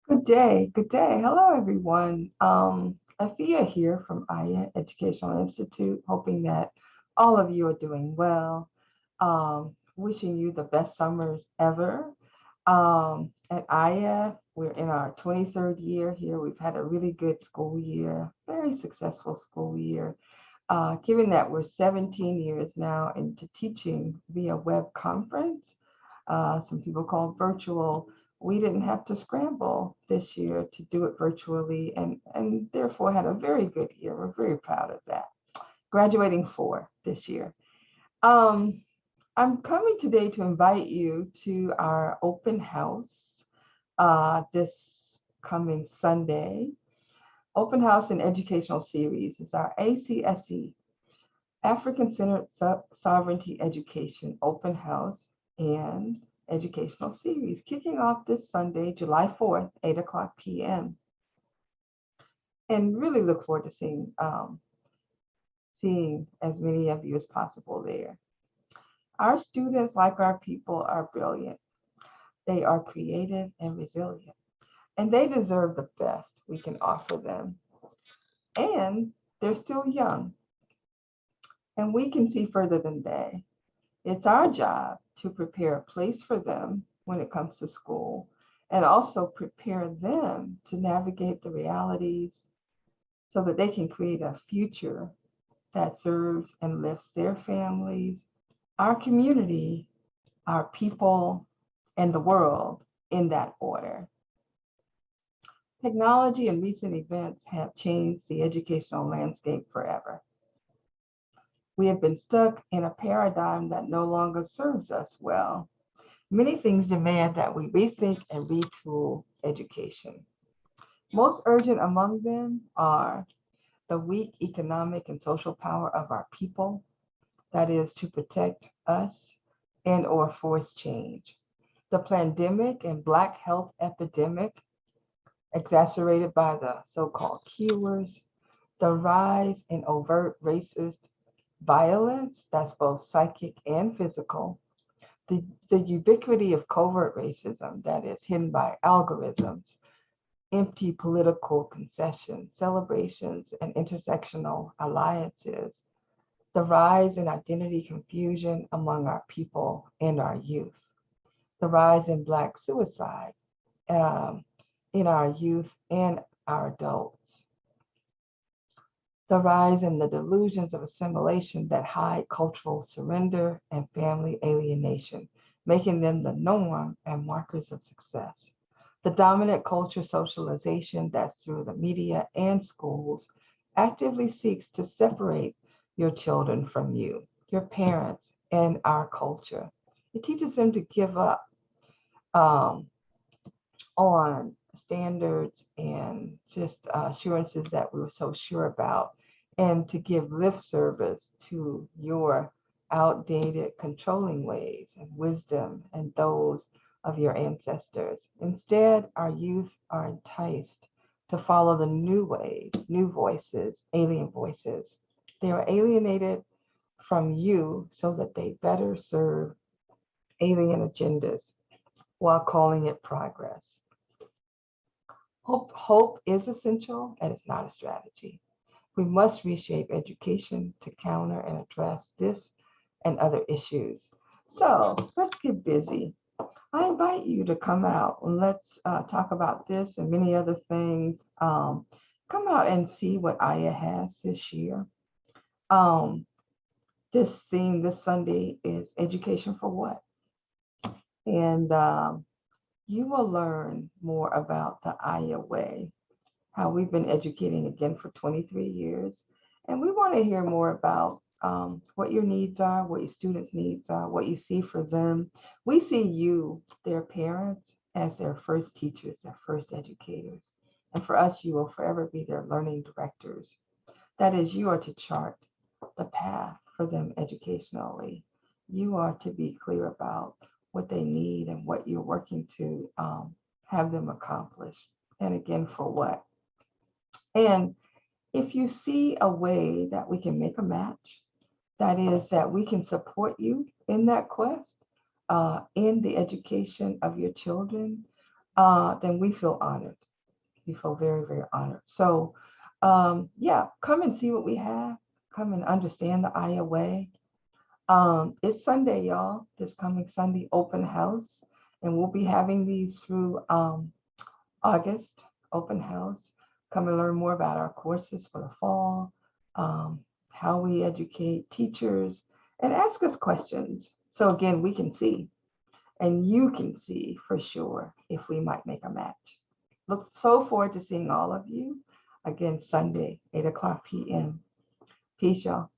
Good day. Good day. Hello, everyone. Afia here from AYA Educational Institute, hoping that all of you are doing well. Wishing you the best summers ever. At AYA, we're in our 23rd year here. We've had a really good school year, very successful school year. Given that we're 17 years now into teaching via web conference, some people call it virtual. We didn't have to scramble this year to do it virtually and therefore had a very good year. We're very proud of that. Graduating four this year. Um, I'm coming today to invite you to our open house this coming Sunday. Open House and Educational Series is our ACSE, African Centered Sovereignty Education Open House and Educational Series, kicking off this Sunday, July 4th, 8 o'clock p.m. And really look forward to seeing as many of you as possible there. Our students, like our people, are brilliant. They are creative and resilient, and they deserve the best we can offer them. And they're still young, and we can see further than they. It's our job to prepare a place for them when it comes to school and also prepare them to navigate the realities so that they can create a future that serves and lifts their families, our community, our people, and the world in that order. Technology and recent events have changed the educational landscape forever. We have been stuck in a paradigm that no longer serves us well. Many things demand that we rethink and retool education. Most urgent among them are the weak economic and social power of our people, that is to protect us and or force change. The pandemic and Black health epidemic, exacerbated by the so-called cures, the rise in overt racist violence, that's both psychic and physical, the ubiquity of covert racism that is hidden by algorithms, empty political concessions, celebrations, and intersectional alliances, the rise in identity confusion among our people and our youth, the rise in Black suicide in our youth and our adults, the rise in the delusions of assimilation that hide cultural surrender and family alienation, making them the norm and markers of success. The dominant culture socialization that's through the media and schools actively seeks to separate your children from you, your parents, and our culture. It teaches them to give up um, on standards and just assurances that we were so sure about, and to give lip service to your outdated controlling ways and wisdom and those of your ancestors. Instead, our youth are enticed to follow the new ways, new voices, alien voices. They are alienated from you so that they better serve alien agendas while calling it progress. Hope is essential and it's not a strategy. We must reshape education to counter and address this and other issues. So let's get busy. I invite you to come out and let's talk about this and many other things. Come out and see what AYA has this year. Um, this theme this Sunday is Education for What? And you will learn more about the AYA way, how we've been educating again for 23 years. And we want to hear more about what your needs are, what your students' needs are, what you see for them. We see you, their parents, as their first teachers, their first educators. And for us, you will forever be their learning directors. That is, you are to chart the path for them educationally. You are to be clear about what they need and what you're working to have them accomplish. And again, for what? And if you see a way that we can make a match, that is, that we can support you in that quest, in the education of your children, then we feel honored. We feel very, very honored. So, yeah, come and see what we have. Come and understand the Aya way. It's Sunday, y'all. This coming Sunday, open house, and we'll be having these through August. Open house. Come and learn more about our courses for the fall, how we educate teachers, and ask us questions. So again, we can see, and you can see for sure if we might make a match. Look so forward to seeing all of you again Sunday, 8 o'clock p.m. Peace, y'all.